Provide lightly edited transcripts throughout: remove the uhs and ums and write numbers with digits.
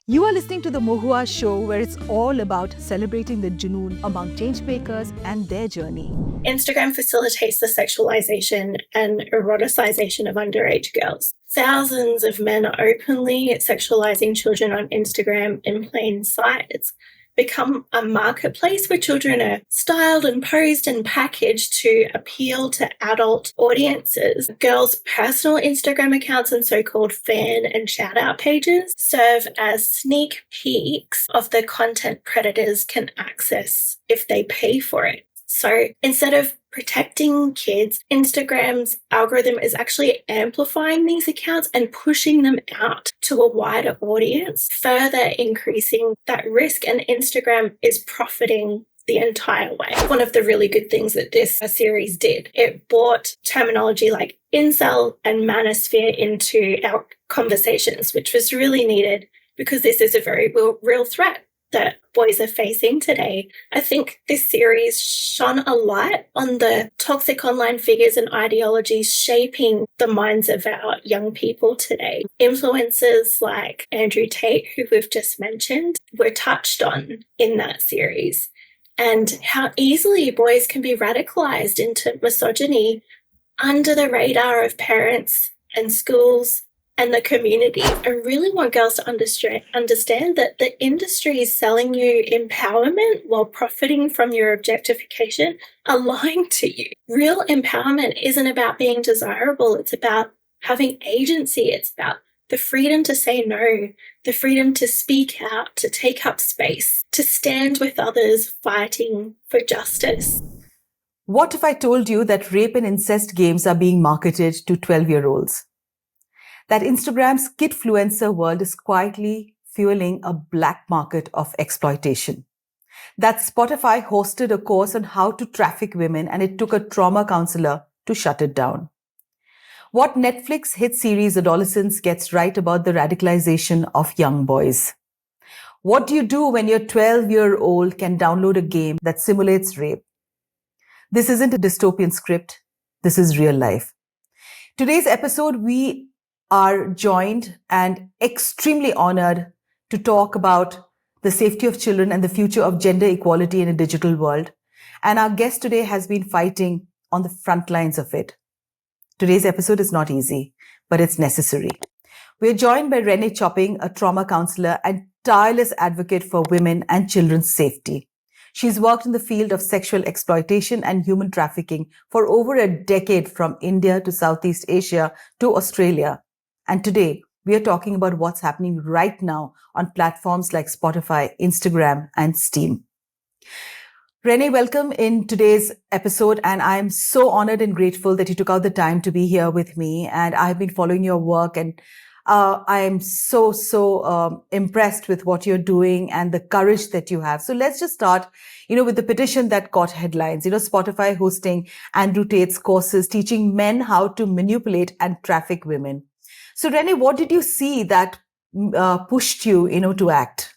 You are listening to the Mohua show, where it's all about celebrating the junoon among changemakers and their journey. Instagram facilitates the sexualization and eroticization of underage girls. Thousands of men are openly sexualizing children on Instagram in plain sight. It's become a marketplace where children are styled and posed and packaged to appeal to adult audiences. Girls' personal Instagram accounts and so-called fan and shout-out pages serve as sneak peeks of the content predators can access if they pay for it. So instead of protecting kids, Instagram's algorithm is actually amplifying these accounts and pushing them out to a wider audience, further increasing that risk. And Instagram is profiting the entire way. One of the really good things that this series did, it brought terminology like Incel and Manosphere into our conversations, which was really needed because this is a very real threat that boys are facing today. I think this series shone a light on the toxic online figures and ideologies shaping the minds of our young people today. Influencers like Andrew Tate, who we've just mentioned, were touched on in that series, and how easily boys can be radicalized into misogyny under the radar of parents and schools and the community. I really want girls to understand that the industry is selling you empowerment while profiting from your objectification are lying to you. Real empowerment isn't about being desirable. It's about having agency. It's about the freedom to say no, the freedom to speak out, to take up space, to stand with others fighting for justice. What if I told you that rape and incest games are being marketed to 12-year-olds? That Instagram's kidfluencer world is quietly fueling a black market of exploitation. That Spotify hosted a course on how to traffic women and it took a trauma counselor to shut it down. What Netflix hit series Adolescence gets right about the radicalization of young boys. What do you do when your 12-year-old can download a game that simulates rape? This isn't a dystopian script. This is real life. Today's episode, we are joined and extremely honored to talk about the safety of children and the future of gender equality in a digital world. And our guest today has been fighting on the front lines of it. Today's episode is not easy, but it's necessary. We're joined by Renee Chopping, a trauma counselor and tireless advocate for women and children's safety. She's worked in the field of sexual exploitation and human trafficking for over a decade, from India to Southeast Asia to Australia. And today, we are talking about what's happening right now on platforms like Spotify, Instagram, and Steam. Renee, welcome in today's episode. And I'm so honored and grateful that you took out the time to be here with me. And I've been following your work, and I am so impressed with what you're doing and the courage that you have. So let's just start, with the petition that caught headlines. Spotify hosting Andrew Tate's courses teaching men how to manipulate and traffic women. So Renee, what did you see that pushed you, to act?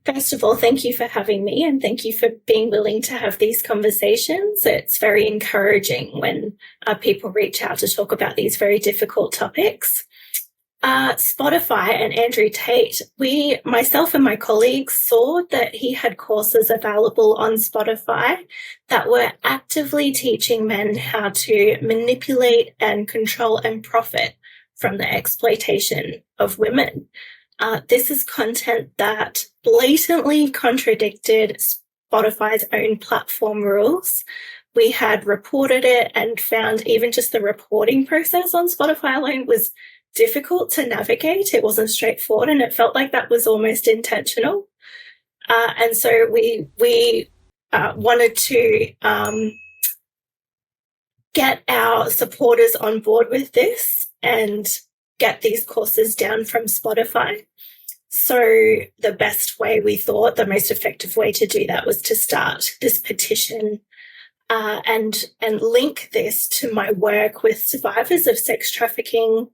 First of all, thank you for having me, and thank you for being willing to have these conversations. It's very encouraging when people reach out to talk about these very difficult topics. Spotify and Andrew Tate, myself and my colleagues saw that he had courses available on Spotify that were actively teaching men how to manipulate and control and profit from the exploitation of women. This is content that blatantly contradicted Spotify's own platform rules. We had reported it and found even just the reporting process on Spotify alone was difficult to navigate. It wasn't straightforward, and it felt like that was almost intentional. And so we wanted to get our supporters on board with this and get these courses down from Spotify. So the best way, we thought, the most effective way to do that was to start this petition and link this to my work with survivors of sex trafficking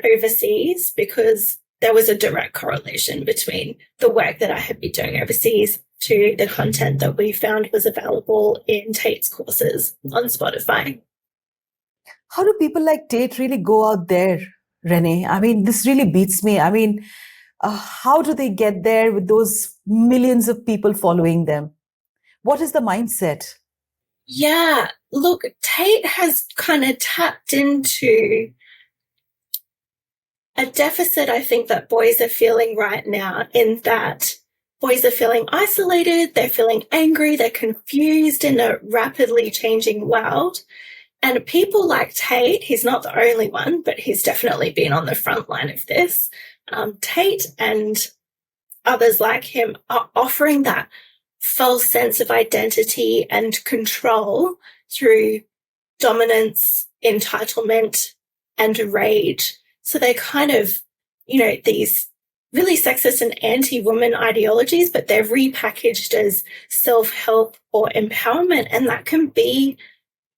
overseas, because there was a direct correlation between the work that I had been doing overseas to the content that we found was available in Tate's courses on Spotify. How do people like Tate really go out there, Renee? I mean, this really beats me. I mean, How do they get there with those millions of people following them? What is the mindset? Yeah, look, Tate has kind of tapped into a deficit, I think, that boys are feeling right now, in that boys are feeling isolated, they're feeling angry, they're confused in a rapidly changing world. And people like Tate, he's not the only one, but he's definitely been on the front line of this. Tate and others like him are offering that false sense of identity and control through dominance, entitlement, and rage. So they're kind of, these really sexist and anti-woman ideologies, but they're repackaged as self-help or empowerment. And that can be,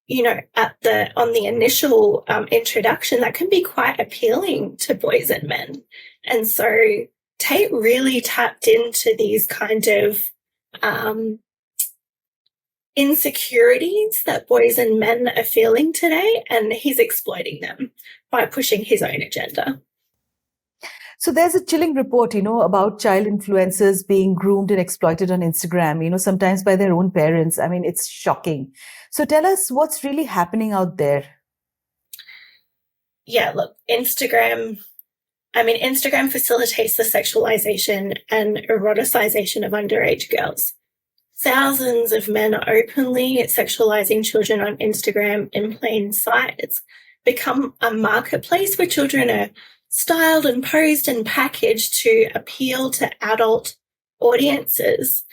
on the initial introduction, that can be quite appealing to boys and men. And so Tate really tapped into these kind of insecurities that boys and men are feeling today, and he's exploiting them by pushing his own agenda. So there's a chilling report, about child influencers being groomed and exploited on Instagram, sometimes by their own parents. I mean, it's shocking. So tell us what's really happening out there. Yeah, look, Instagram facilitates the sexualization and eroticization of underage girls. Thousands of men are openly sexualizing children on Instagram in plain sight. It's become a marketplace where children are styled and posed and packaged to appeal to adult audiences.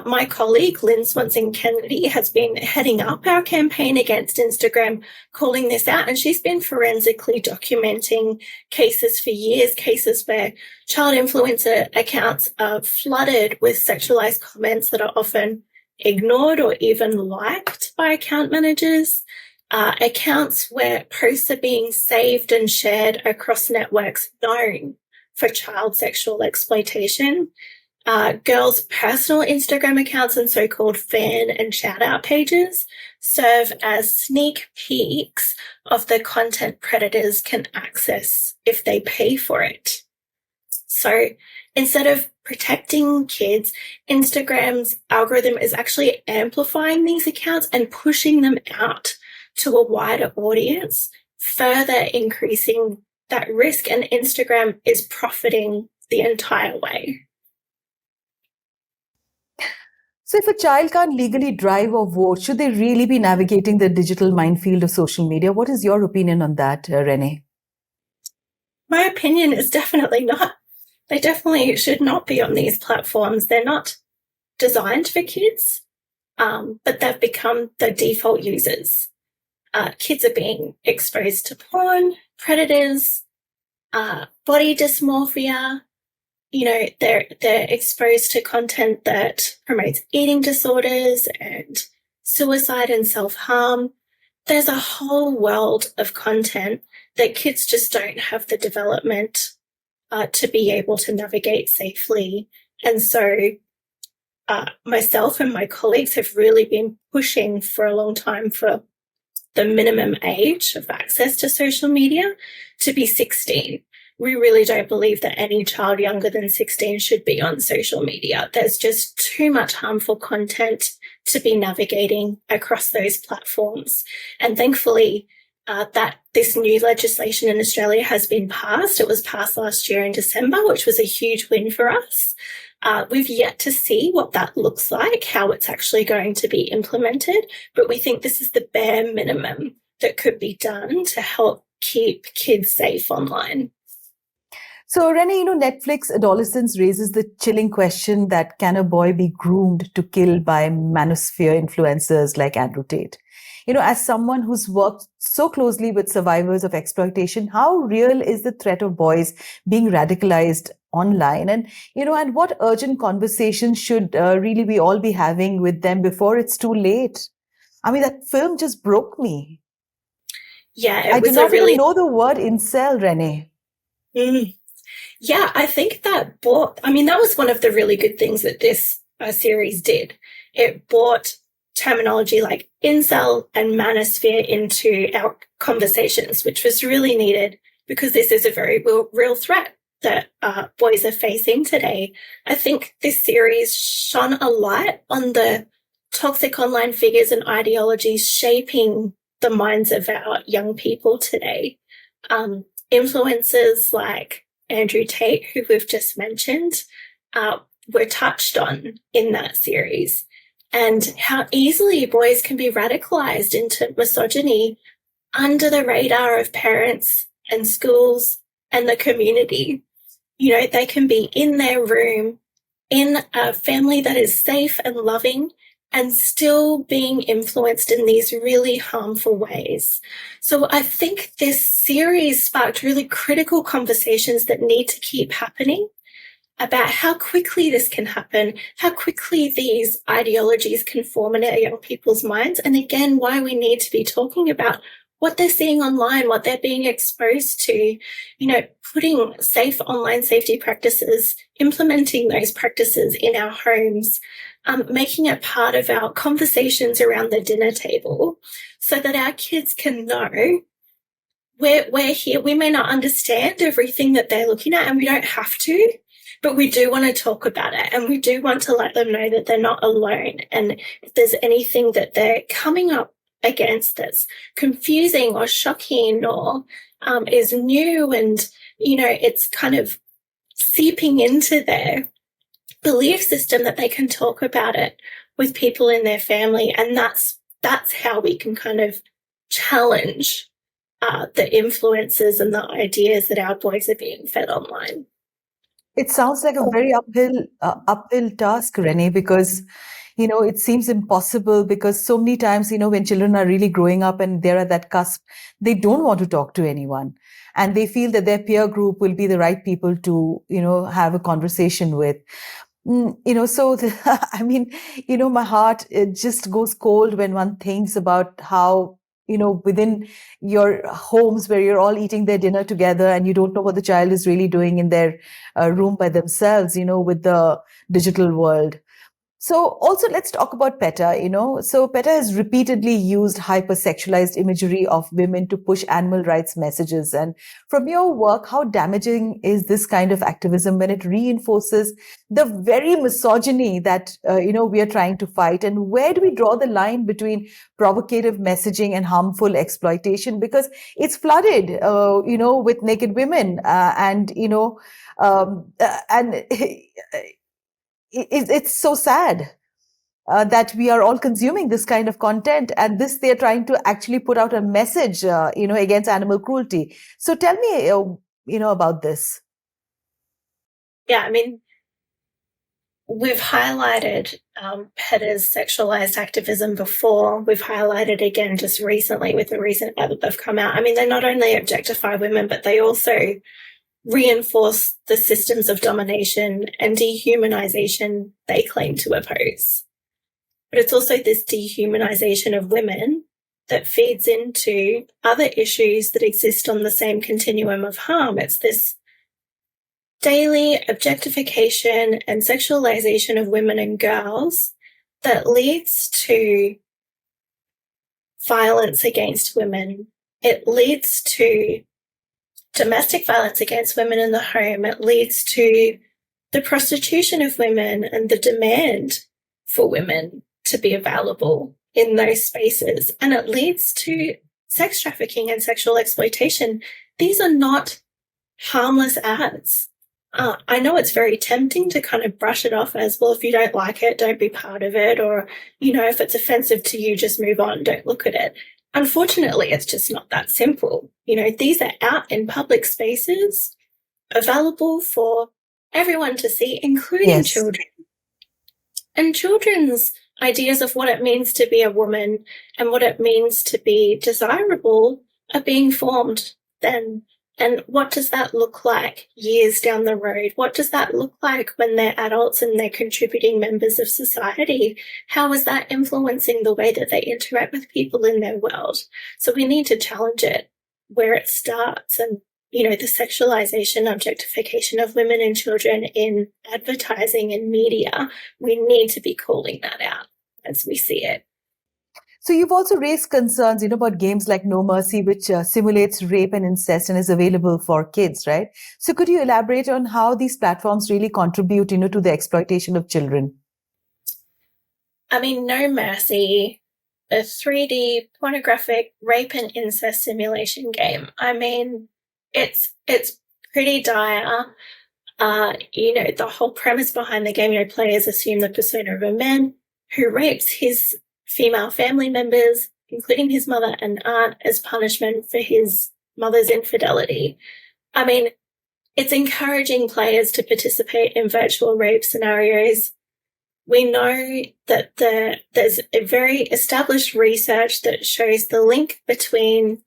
My colleague, Lynn Swanson-Kennedy, has been heading up our campaign against Instagram, calling this out, and she's been forensically documenting cases for years, cases where child influencer accounts are flooded with sexualized comments that are often ignored or even liked by account managers, accounts where posts are being saved and shared across networks known for child sexual exploitation. Girls' personal Instagram accounts and so-called fan and shout-out pages serve as sneak peeks of the content predators can access if they pay for it. So instead of protecting kids, Instagram's algorithm is actually amplifying these accounts and pushing them out to a wider audience, further increasing that risk, and Instagram is profiting the entire way. So if a child can't legally drive or vote, should they really be navigating the digital minefield of social media? What is your opinion on that, Renee? My opinion is definitely not. They definitely should not be on these platforms. They're not designed for kids, but they've become the default users. Kids are being exposed to porn, predators, body dysmorphia. They're exposed to content that promotes eating disorders and suicide and self-harm. There's a whole world of content that kids just don't have the development to be able to navigate safely. And so myself and my colleagues have really been pushing for a long time for the minimum age of access to social media to be 16. We really don't believe that any child younger than 16 should be on social media. There's just too much harmful content to be navigating across those platforms. And thankfully, that this new legislation in Australia has been passed. It was passed last year in December, which was a huge win for us. We've yet to see what that looks like, how it's actually going to be implemented, but we think this is the bare minimum that could be done to help keep kids safe online. So, Renee, Netflix Adolescence raises the chilling question that can a boy be groomed to kill by Manosphere influencers like Andrew Tate? As someone who's worked so closely with survivors of exploitation, how real is the threat of boys being radicalized online? And, and what urgent conversations should really we all be having with them before it's too late? I mean, that film just broke me. Yeah, I do not even know the word incel, Renee. Yeah, I think that was one of the really good things that this series did. It brought terminology like incel and manosphere into our conversations, which was really needed because this is a very real threat. that boys are facing today. I think this series shone a light on the toxic online figures and ideologies shaping the minds of our young people today. Influencers like Andrew Tate, who we've just mentioned, were touched on in that series, and how easily boys can be radicalized into misogyny under the radar of parents and schools and the community. You know, they can be in their room, in a family that is safe and loving, and still being influenced in these really harmful ways. So I think this series sparked really critical conversations that need to keep happening about how quickly this can happen, how quickly these ideologies can form in our young people's minds, and again, why we need to be talking about what they're seeing online, what they're being exposed to, you know, putting safe online safety practices, implementing those practices in our homes, making it part of our conversations around the dinner table so that our kids can know we're here. We may not understand everything that they're looking at, and we don't have to, but we do want to talk about it, and we do want to let them know that they're not alone. And if there's anything that they're coming up against that's confusing or shocking or is new, and, you know, it's kind of seeping into their belief system, that they can talk about it with people in their family. And that's how we can kind of challenge the influences and the ideas that our boys are being fed online. It sounds like a very uphill task, Renee, because, you know, it seems impossible, because so many times, you know, when children are really growing up and they're at that cusp, they don't want to talk to anyone, and they feel that their peer group will be the right people to, you know, have a conversation with. You know, so I mean, you know, my heart, it just goes cold when one thinks about how, you know, within your homes where you're all eating their dinner together and you don't know what the child is really doing in their room by themselves, you know, with the digital world. So also let's talk about PETA, you know. So PETA has repeatedly used hyper-sexualized imagery of women to push animal rights messages. And from your work, how damaging is this kind of activism when it reinforces the very misogyny that, you know, we are trying to fight? And where do we draw the line between provocative messaging and harmful exploitation? Because it's flooded, you know, with naked women and, you know, and it's so sad that we are all consuming this kind of content, and this they're trying to actually put out a message, you know, against animal cruelty. So tell me, you know, about this. Yeah, I mean, we've highlighted PETA's sexualized activism before. We've highlighted again just recently with the recent ad that they've come out. I mean, they not only objectify women, but they also reinforce the systems of domination and dehumanization they claim to oppose. But it's also this dehumanization of women that feeds into other issues that exist on the same continuum of harm. It's this daily objectification and sexualization of women and girls that leads to violence against women. It leads to domestic violence against women in the home. It leads to the prostitution of women and the demand for women to be available in those spaces. And it leads to sex trafficking and sexual exploitation. These are not harmless ads. I know it's very tempting to kind of brush it off as, well, if you don't like it, don't be part of it. Or, you know, if it's offensive to you, just move on, don't look at it. Unfortunately, it's just not that simple. You know, these are out in public spaces, available for everyone to see, including children. And children's ideas of what it means to be a woman and what it means to be desirable are being formed then. And what does that look like years down the road? What does that look like when they're adults and they're contributing members of society? How is that influencing the way that they interact with people in their world? So we need to challenge it where it starts. And, you know, the sexualization, objectification of women and children in advertising and media, we need to be calling that out as we see it. So you've also raised concerns, about games like No Mercy, which simulates rape and incest and is available for kids, right? So could you elaborate on how these platforms really contribute, to the exploitation of children? I mean, No Mercy, a 3D pornographic rape and incest simulation game. I mean, it's pretty dire. The whole premise behind the game, players assume the persona of a man who rapes his female family members, including his mother and aunt, as punishment for his mother's infidelity. I mean, it's encouraging players to participate in virtual rape scenarios. We know that there's a very established research that shows the link between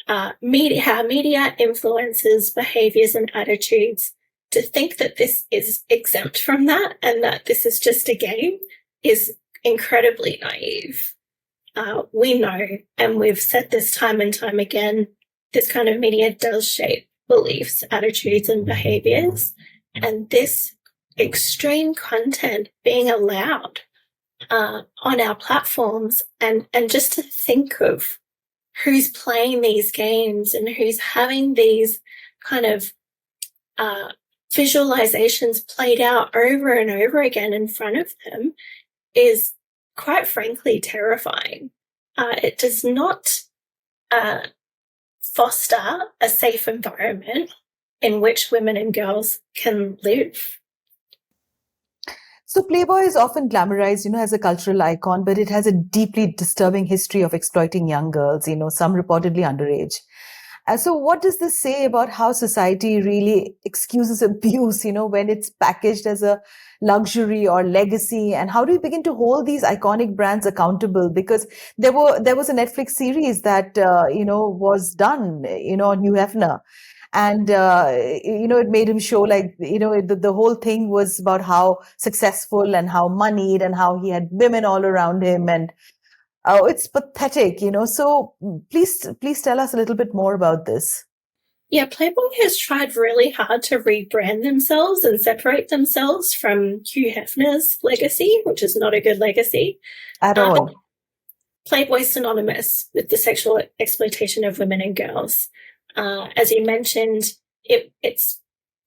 how media influences behaviors and attitudes. To think that this is exempt from that and that this is just a game is incredibly naive. We know, and we've said this time and time again, this kind of media does shape beliefs, attitudes, and behaviors. And this extreme content being allowed on our platforms, and just to think of who's playing these games and who's having these kind of visualizations played out over and over again in front of them is quite frankly terrifying. It does not foster a safe environment in which women and girls can live. So Playboy is often glamorized, as a cultural icon, but it has a deeply disturbing history of exploiting young girls, some reportedly underage. So what does this say about how society really excuses abuse, when it's packaged as a luxury or legacy? And how do we begin to hold these iconic brands accountable? Because there was a Netflix series that, was done, on Hugh Hefner. And, it made him show like, the whole thing was about how successful and how moneyed and how he had women all around him. And it's pathetic, So please tell us a little bit more about this. Yeah, Playboy has tried really hard to rebrand themselves and separate themselves from Hugh Hefner's legacy, which is not a good legacy. At all. Playboy's synonymous with the sexual exploitation of women and girls. As you mentioned, it's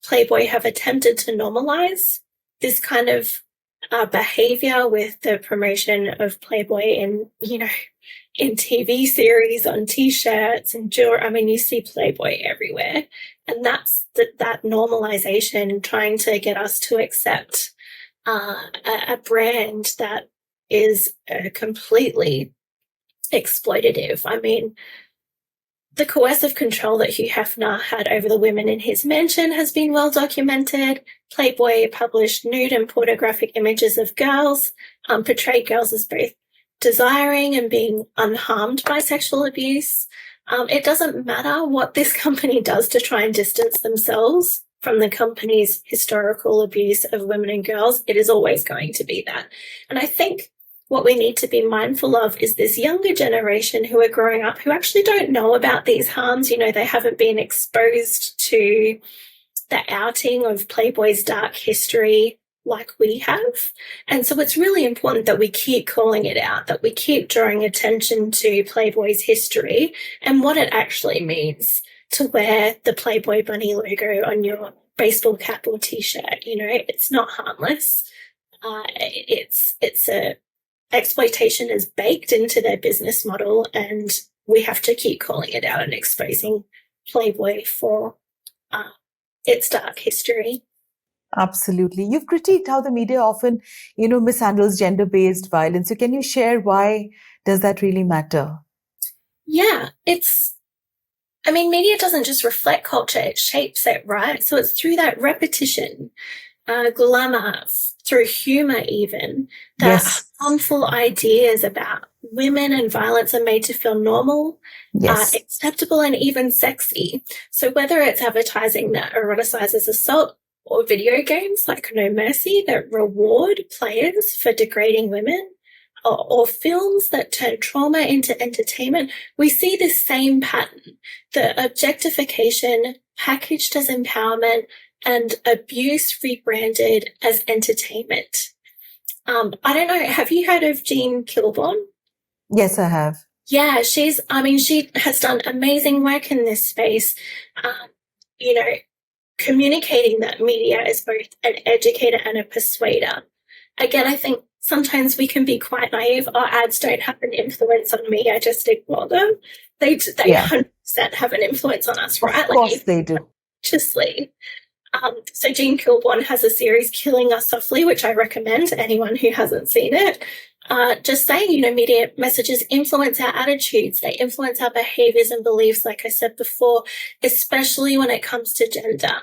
Playboy have attempted to normalize this kind of behavior with the promotion of Playboy in TV series, on T-shirts and jewelry. I mean, you see Playboy everywhere. And that's that normalization, trying to get us to accept a brand that is completely exploitative. I mean, the coercive control that Hugh Hefner had over the women in his mansion has been well documented. Playboy published nude and pornographic images of girls, portrayed girls as both desiring and being unharmed by sexual abuse. It doesn't matter what this company does to try and distance themselves from the company's historical abuse of women and girls. It is always going to be that. And I think what we need to be mindful of is this younger generation who are growing up who actually don't know about these harms. They haven't been exposed to the outing of Playboy's dark history like we have. And so it's really important that we keep calling it out, that we keep drawing attention to Playboy's history and what it actually means to wear the Playboy bunny logo on your baseball cap or T-shirt. It's not harmless. Exploitation is baked into their business model, and we have to keep calling it out and exposing Playboy for its dark history. Absolutely. You've critiqued how the media often, mishandles gender-based violence. So can you share why does that really matter? Yeah, media doesn't just reflect culture, it shapes it, right? So it's through that repetition, glamour, through humor even, that harmful ideas about women and violence are made to feel normal, acceptable, and even sexy. So whether it's advertising that eroticizes assault, or video games like No Mercy that reward players for degrading women, or films that turn trauma into entertainment, we see this same pattern, the objectification packaged as empowerment and abuse rebranded as entertainment. I don't know, have you heard of Jean Kilbourne? Yes, I have. Yeah, she has done amazing work in this space, you know, communicating that media is both an educator and a persuader. Again, I think sometimes we can be quite naive. Our ads don't have an influence on me. I just ignore them. They Yeah, 100% have an influence on us, of right? course they do. Consciously. So Jean Kilborn has a series, Killing Us Softly, which I recommend to anyone who hasn't seen it. Just saying, media messages influence our attitudes. They influence our behaviors and beliefs, like I said before, especially when it comes to gender.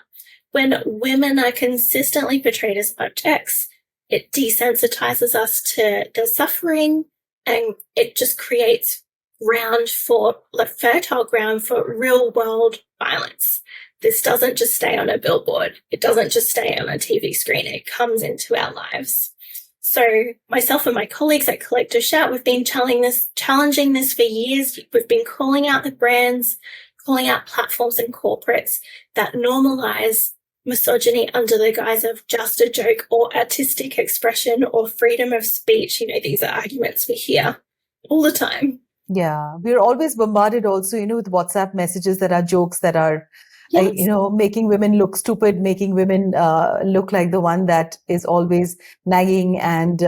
When women are consistently portrayed as objects, it desensitizes us to the suffering, and it just creates fertile ground for real world violence. This doesn't just stay on a billboard. It doesn't just stay on a TV screen. It comes into our lives. So myself and my colleagues at Collective Shout, we've been challenging this for years. We've been calling out the brands, calling out platforms and corporates that normalize misogyny under the guise of just a joke or artistic expression or freedom of speech. These are arguments we hear all the time. Yeah, we're always bombarded also, with WhatsApp messages that are jokes that are, Yes. making women look stupid, making women look like the one that is always nagging and,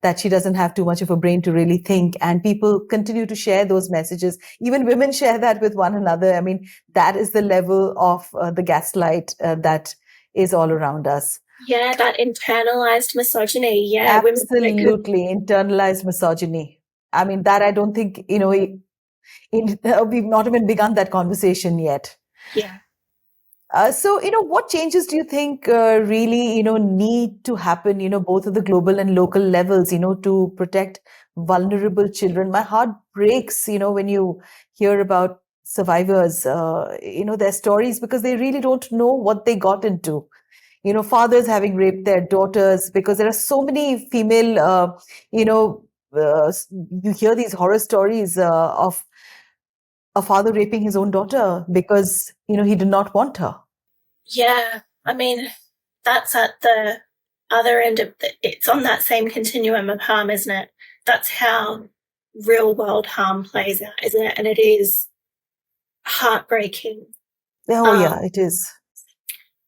that she doesn't have too much of a brain to really think. And people continue to share those messages. Even women share that with one another. I mean, that is the level of the gaslight that is all around us. Yeah, that internalized misogyny. Yeah, Absolutely, internalized misogyny. I mean, that I don't think, we've not even begun that conversation yet. Yeah. So, what changes do you think really, need to happen, both at the global and local levels, to protect vulnerable children? My heart breaks, when you hear about survivors, their stories, because they really don't know what they got into. Fathers having raped their daughters, because there are so many female, you hear these horror stories of a father raping his own daughter because, he did not want her. Yeah. I mean, that's at the other end of it's on that same continuum of harm, isn't it? That's how real world harm plays out, isn't it? And it is heartbreaking. Oh, yeah, it is.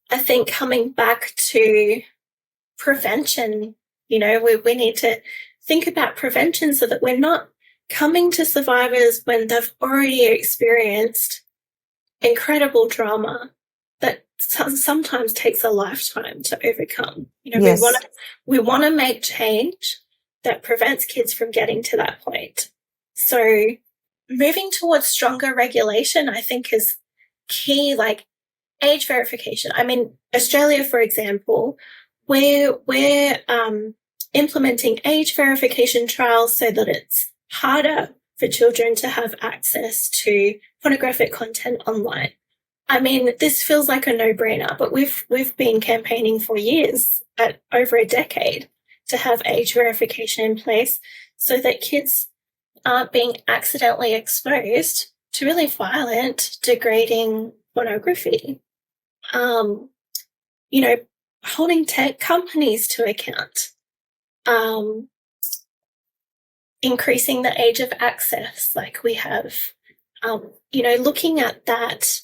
I think coming back to prevention, we need to think about prevention so that we're not coming to survivors when they've already experienced incredible trauma that sometimes takes a lifetime to overcome. Yes. We want to make change that prevents kids from getting to that point. So moving towards stronger regulation, I think, is key, like age verification. I mean, Australia, for example, we're implementing age verification trials so that it's harder for children to have access to pornographic content online. I mean, this feels like a no-brainer, but we've been campaigning for years, over a decade, to have age verification in place so that kids aren't being accidentally exposed to really violent, degrading pornography. Holding tech companies to account, increasing the age of access, like we have, looking at that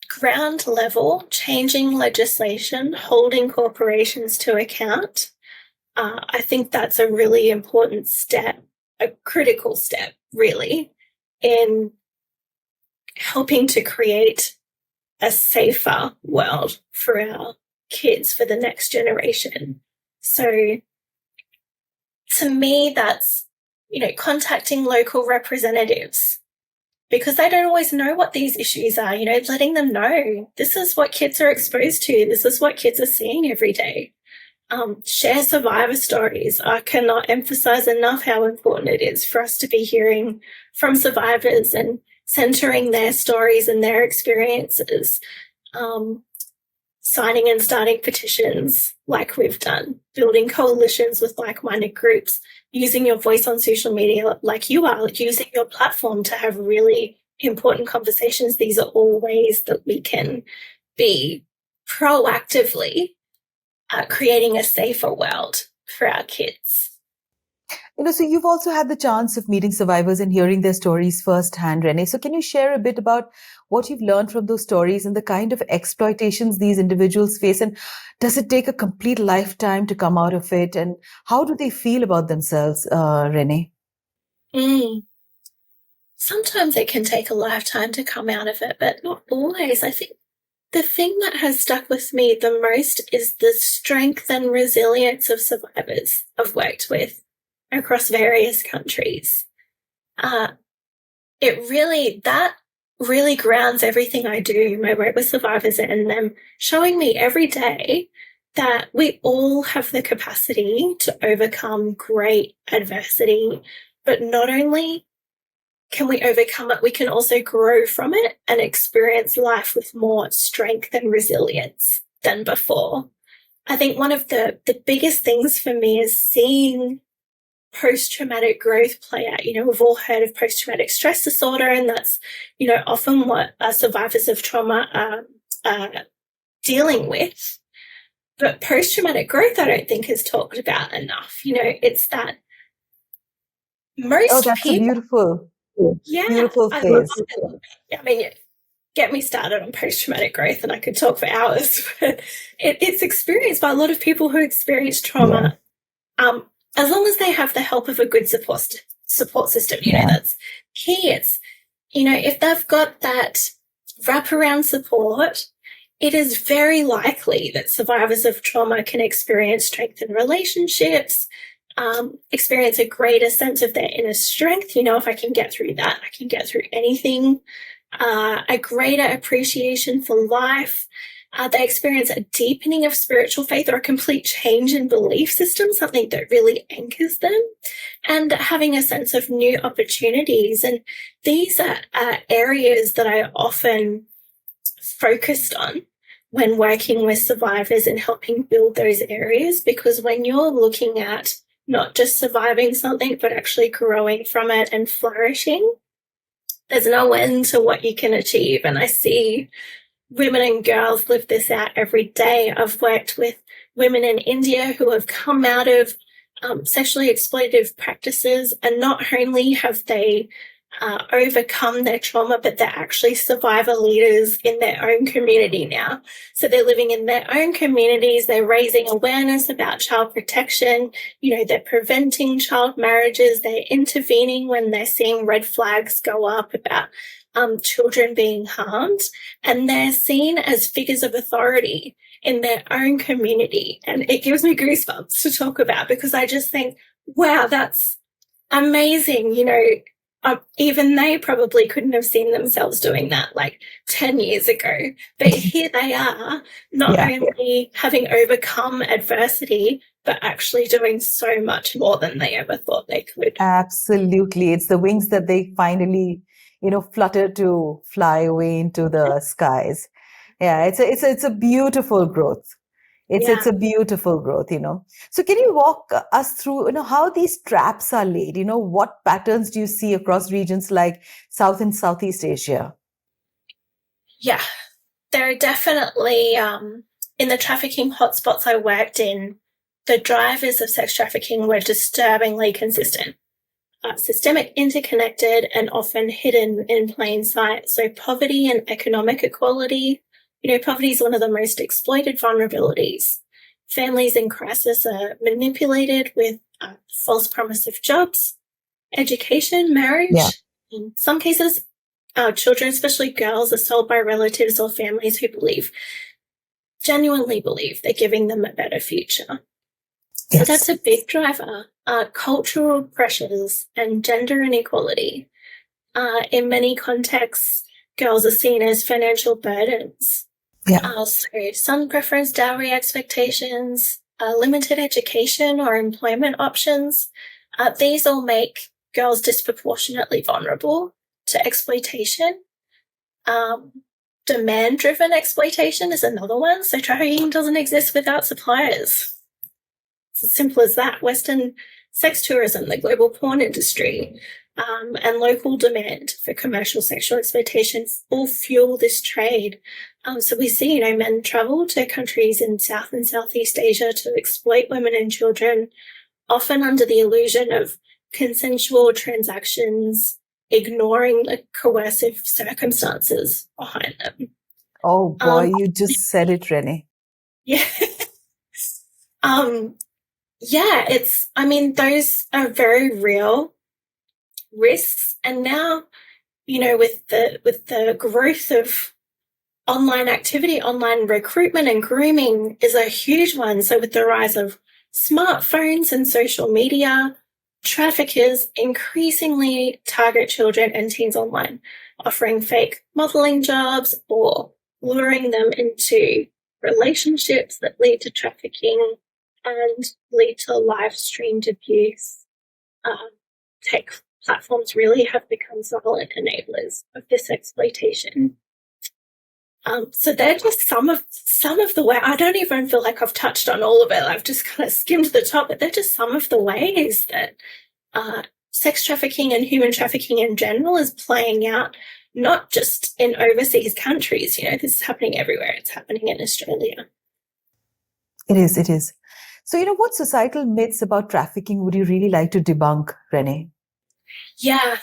ground level, changing legislation, holding corporations to account. I think that's a really important step, a critical step, really, in helping to create a safer world for our kids, for the next generation. So to me, that's, contacting local representatives, because they don't always know what these issues are, letting them know this is what kids are exposed to. This is what kids are seeing every day. Share survivor stories. I cannot emphasize enough how important it is for us to be hearing from survivors and centering their stories and their experiences. Signing and starting petitions like we've done, building coalitions with like-minded groups, using your voice on social media like you are, using your platform to have really important conversations. These are all ways that we can be proactively creating a safer world for our kids. So you've also had the chance of meeting survivors and hearing their stories firsthand, Renee. So can you share a bit about what you've learned from those stories and the kind of exploitations these individuals face? And does it take a complete lifetime to come out of it? And how do they feel about themselves, Renee? Sometimes it can take a lifetime to come out of it, but not always. I think the thing that has stuck with me the most is the strength and resilience of survivors I've worked with across various countries. That really grounds everything I do, my work with survivors, and them showing me every day that we all have the capacity to overcome great adversity, but not only can we overcome it, we can also grow from it and experience life with more strength and resilience than before. I think one of the biggest things for me is seeing post-traumatic growth play out. We've all heard of post-traumatic stress disorder, and that's, often what survivors of trauma are dealing with. But post-traumatic growth, I don't think is talked about enough. It's that most that's people... beautiful phrase. I mean, get me started on post-traumatic growth and I could talk for hours. But it's experienced by a lot of people who experience trauma. Yeah. As long as they have the help of a good support system, that's key. It's, if they've got that wraparound support, it is very likely that survivors of trauma can experience strength in relationships, experience a greater sense of their inner strength. If I can get through that, I can get through anything. A greater appreciation for life. They experience a deepening of spiritual faith or a complete change in belief system, something that really anchors them, and having a sense of new opportunities. And these are areas that I often focused on when working with survivors and helping build those areas, because when you're looking at not just surviving something, but actually growing from it and flourishing, there's no end to what you can achieve. And I see women and girls live this out every day. I've worked with women in India who have come out of sexually exploitative practices, and not only have they overcome their trauma, but they're actually survivor leaders in their own community now. So they're living in their own communities, they're raising awareness about child protection, they're preventing child marriages, they're intervening when they're seeing red flags go up about children being harmed, and they're seen as figures of authority in their own community. And it gives me goosebumps to talk about, because I just think, wow, that's amazing. Even they probably couldn't have seen themselves doing that like 10 years ago. But here they are, not only having overcome adversity, but actually doing so much more than they ever thought they could. Absolutely. It's the wings that they finally, flutter to fly away into the skies. Yeah, it's a beautiful growth. It's a beautiful growth, So can you walk us through, how these traps are laid? What patterns do you see across regions like South and Southeast Asia? Yeah, there are definitely, in the trafficking hotspots I worked in, the drivers of sex trafficking were disturbingly consistent. Systemic, interconnected, and often hidden in plain sight. So poverty and economic equality. Poverty is one of the most exploited vulnerabilities. Families in crisis are manipulated with false promise of jobs, education, marriage. Yeah. In some cases, children, especially girls, are sold by relatives or families who genuinely believe they're giving them a better future. Yes. So that's a big driver. Cultural pressures and gender inequality. In many contexts, girls are seen as financial burdens. Yeah. So son preference, dowry expectations, limited education or employment options. These all make girls disproportionately vulnerable to exploitation. Demand-driven exploitation is another one. So trafficking doesn't exist without suppliers. It's as simple as that. Western sex tourism, the global porn industry, and local demand for commercial sexual exploitation all fuel this trade. So we see, men travel to countries in South and Southeast Asia to exploit women and children, often under the illusion of consensual transactions, ignoring the coercive circumstances behind them. Oh boy, you just said it, Renee. Yeah. Those are very real risks. And now, with the growth of online activity, online recruitment and grooming is a huge one. So with the rise of smartphones and social media, traffickers increasingly target children and teens online, offering fake modeling jobs or luring them into relationships that lead to trafficking and lead to live-streamed abuse. Tech platforms really have become silent enablers of this exploitation. So they're just some of the way. I don't even feel like I've touched on all of it. I've just kind of skimmed the top, but they're just some of the ways that sex trafficking and human trafficking in general is playing out, not just in overseas countries. This is happening everywhere. It's happening in Australia. It is. So, what societal myths about trafficking would you really like to debunk, Renee? Yeah,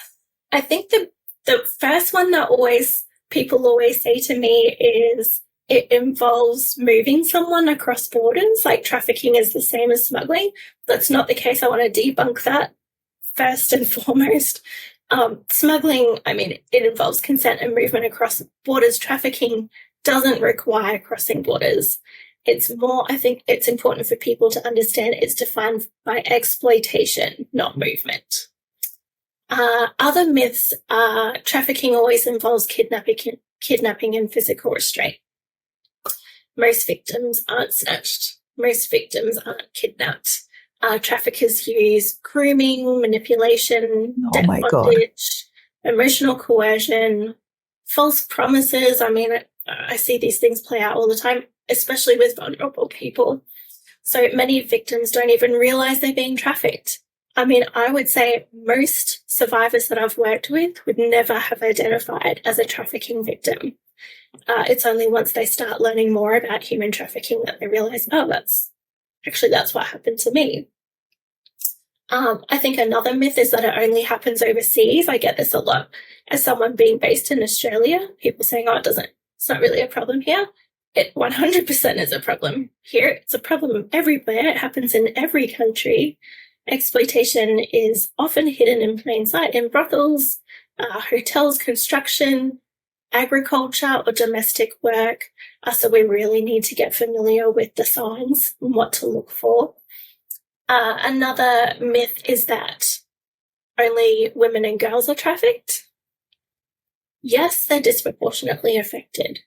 I think the first one that people always say to me is it involves moving someone across borders, like trafficking is the same as smuggling. That's not the case. I want to debunk that first and foremost. Smuggling, it involves consent and movement across borders. Trafficking doesn't require crossing borders. It's more, I think it's important for people to understand it's defined by exploitation, not movement. Other myths are trafficking always involves kidnapping and physical restraint. Most victims aren't snatched. Most victims aren't kidnapped. Traffickers use grooming, manipulation, debt bondage, emotional coercion, false promises. I see these things play out all the time, especially with vulnerable people. So many victims don't even realize they're being trafficked. I would say most survivors that I've worked with would never have identified as a trafficking victim. It's only once they start learning more about human trafficking that they realize, that's what happened to me. I think another myth is that it only happens overseas. I get this a lot. As someone being based in Australia, people saying, it's not really a problem here. It 100% is a problem here. It's a problem everywhere. It happens in every country. Exploitation is often hidden in plain sight in brothels, hotels, construction, agriculture, or domestic work. So we really need to get familiar with the signs and what to look for. Another myth is that only women and girls are trafficked. Yes, they're disproportionately affected,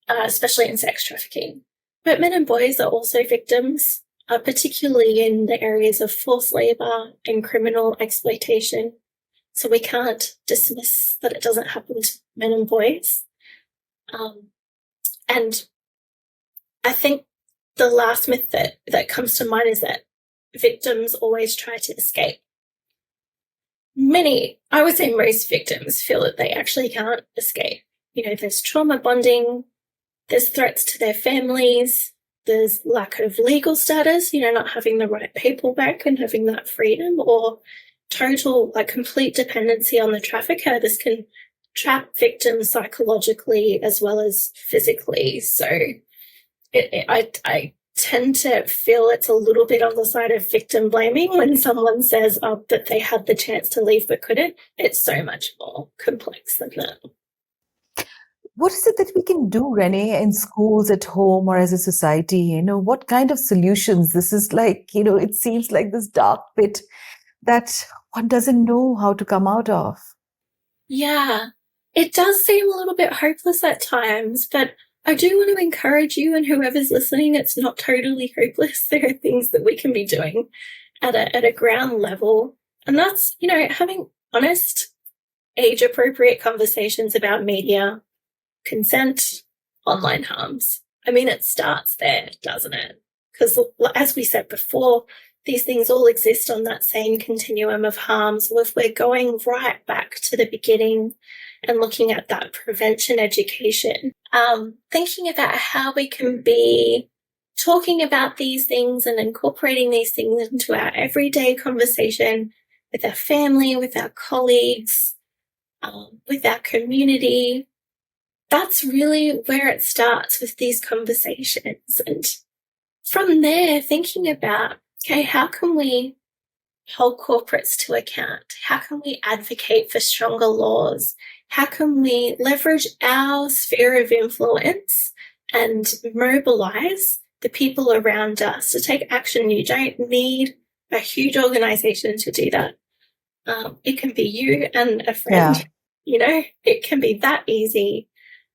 especially in sex trafficking. But men and boys are also victims, particularly in the areas of forced labour and criminal exploitation. So we can't dismiss that it doesn't happen to men and boys. And I think the last myth that comes to mind is that victims always try to escape. I would say most victims feel that they actually can't escape. There's trauma bonding, there's threats to their families, there's lack of legal status, not having the right paperwork and having that freedom, or total, complete dependency on the trafficker. This can trap victims psychologically as well as physically. So I tend to feel it's a little bit on the side of victim blaming when someone says that they had the chance to leave but couldn't. It's so much more complex than that. What is it that we can do, Renee, in schools, at home, or as a society? What kind of solutions? This is it seems like this dark pit that one doesn't know how to come out of. Yeah, it does seem a little bit hopeless at times, but I do want to encourage you and whoever's listening, it's not totally hopeless. There are things that we can be doing at a ground level. And that's, having honest, age-appropriate conversations about media, consent, online harms. It starts there, doesn't it? Because as we said before, these things all exist on that same continuum of harm. So if we're going right back to the beginning and looking at that prevention education, thinking about how we can be talking about these things and incorporating these things into our everyday conversation with our family, with our colleagues, with our community. That's really where it starts with these conversations. And from there, thinking about, okay, how can we hold corporates to account? How can we advocate for stronger laws? How can we leverage our sphere of influence and mobilize the people around us to take action? You don't need a huge organization to do that. It can be you and a friend, it can be that easy.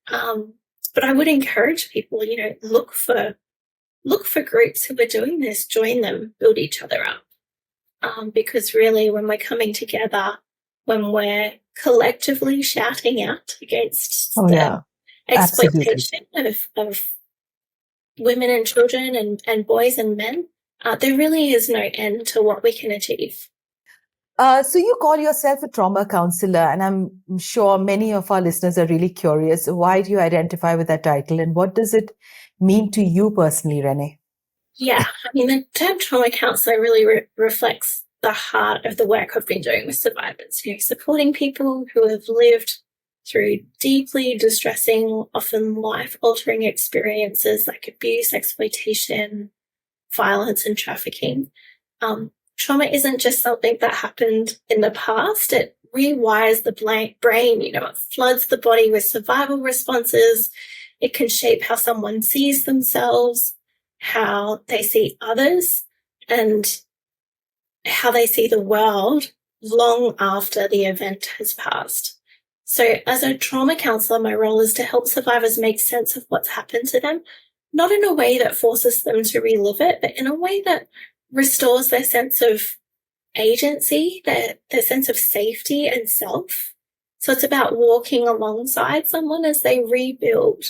But I would encourage people, look for groups who are doing this, join them, build each other up. Because really, when we're coming together, when we're collectively shouting out against the exploitation of women and children and boys and men, there really is no end to what we can achieve. So you call yourself a trauma counselor, and I'm sure many of our listeners are really curious. Why do you identify with that title, and what does it mean to you personally, Renee? Yeah, I mean, the term trauma counselor really reflects the heart of the work I've been doing with survivors, supporting people who have lived through deeply distressing, often life-altering experiences like abuse, exploitation, violence, and trafficking. Trauma isn't just something that happened in the past. It rewires the brain, it floods the body with survival responses. It can shape how someone sees themselves, how they see others, and how they see the world long after the event has passed. So as a trauma counsellor, my role is to help survivors make sense of what's happened to them, not in a way that forces them to relive it, but in a way that restores their sense of agency, their sense of safety and self. So it's about walking alongside someone as they rebuild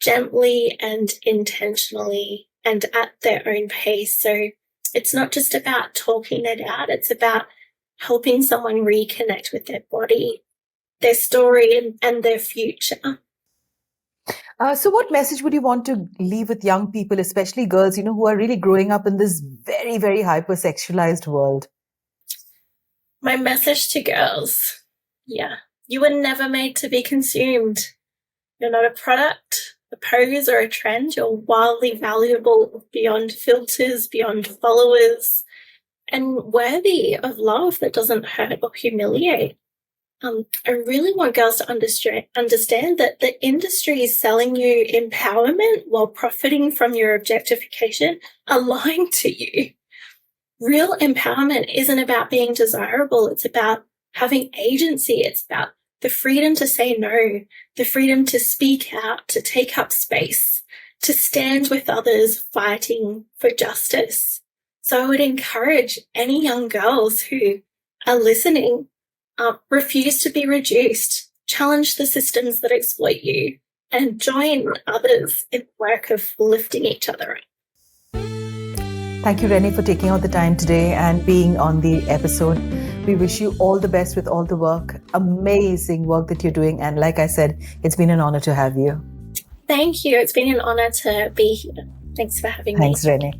gently and intentionally and at their own pace. So it's not just about talking it out, it's about helping someone reconnect with their body, their story, and their future. So what message would you want to leave with young people, especially girls, who are really growing up in this very, very hyper-sexualized world? My message to girls, you were never made to be consumed. You're not a product, a pose, or a trend. You're wildly valuable beyond filters, beyond followers, and worthy of love that doesn't hurt or humiliate. I really want girls to understand that the industry is selling you empowerment while profiting from your objectification are lying to you. Real empowerment isn't about being desirable. It's about having agency. It's about the freedom to say no, the freedom to speak out, to take up space, to stand with others fighting for justice. So I would encourage any young girls who are listening, refuse to be reduced, challenge the systems that exploit you, and join others in the work of lifting each other up. Thank you, Renee, for taking out the time today and being on the episode. We wish you all the best with all the work, amazing work that you're doing. And like I said, it's been an honor to have you. Thank you. It's been an honor to be here. Thanks for having me. Thanks, Renee.